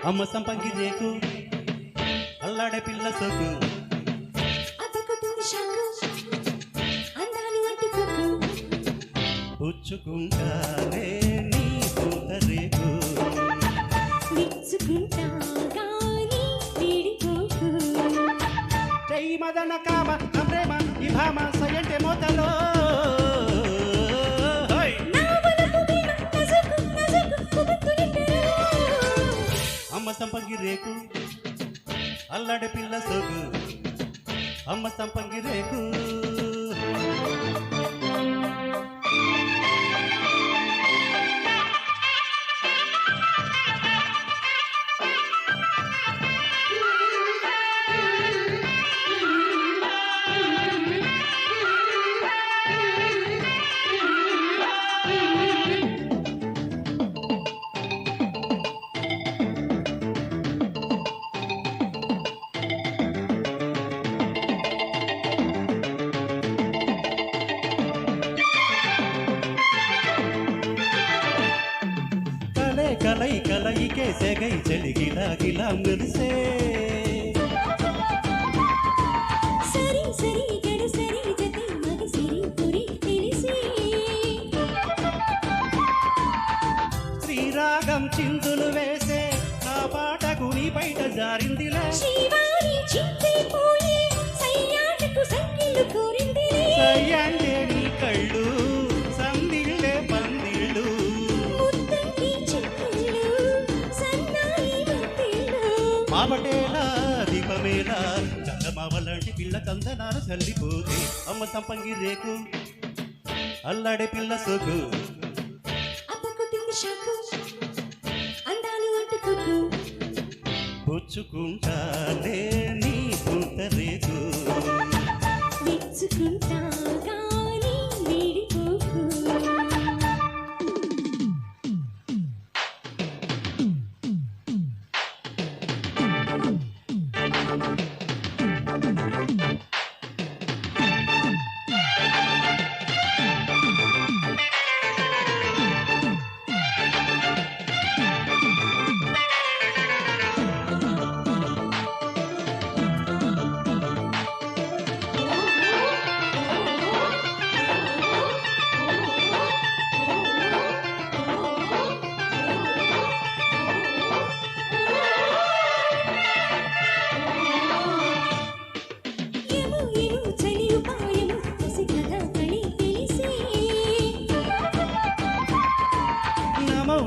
అమ్మ సంపంగి రేకు అల్లాడే పిల్ల సొగ్గు పుచ్చుకుంటానే నీ పూత రేకు జై మదన కామ ప్రేమ ఈ భామ సయంటే మోతలో అమ్మ సంపంగి రేకు అల్లాడే పిల్ల సొగ్గు అమ్మ సంపంగి రేకు కలై కలయికే సెగై చెలి గిలా గిలా మెరిసే సరి సరి గడ సరి జతి మగ సిరి పురి తెలిసి శ్రీరాగం చిందులు వేసే నా పాటకు నీ బయట జారిందిలే శివారి చింతిపోయి సయ్యాటకు సంకిలు కోరిందిలే సయ్యంటే నీ కళ్ళు సందిళ్ళే పందిళ్ళు మావటేలా దీపమేలా చందమావలాంటి పిల్ల కందనాలు చల్లిపోతే అమ్మ సంపంగి రేకు అల్లాడే పిల్ల సొగ్గు పుచ్చుకుంటానే నీ పూత రేకు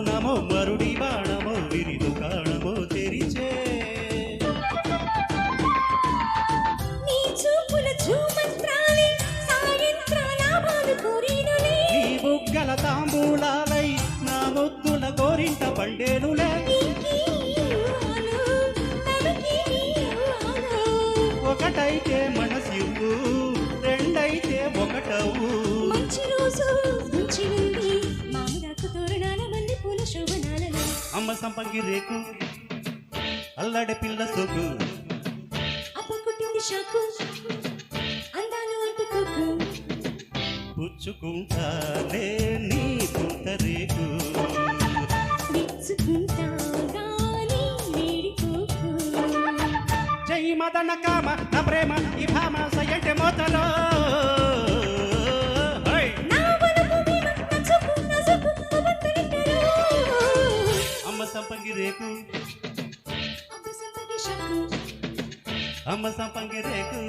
నమో మరుడి బాణమో విరి దుకాణమో తెరిచే నీ చూపుల చూమంత్రాలే సాయంత్రాల బాలు కోరినులే నీ బుగ్గల తాంబూలాలై నా ముద్దుల గోరింట పండేనులే ఒకటైతే మనసివ్వు రెండైతే ఒకటవు మంచి రోజు మంచి నుండి మామిడాకు తోరణాల మంది పూల శోభనాలలో అమ్మ సంపంగి రేకు అల్లాడే పిల్ల సొగ్గు అప్పకుట్టింది షాకు అందాలు అంటుకోకు పుచ్చుకుంటానే నీ పూత రేకు జై మదన కామ నా ప్రేమ ఈ భామ సయంటే మోతలో అమ్మ సంపంగి రేకు అమ్మ సంపంగి రేకు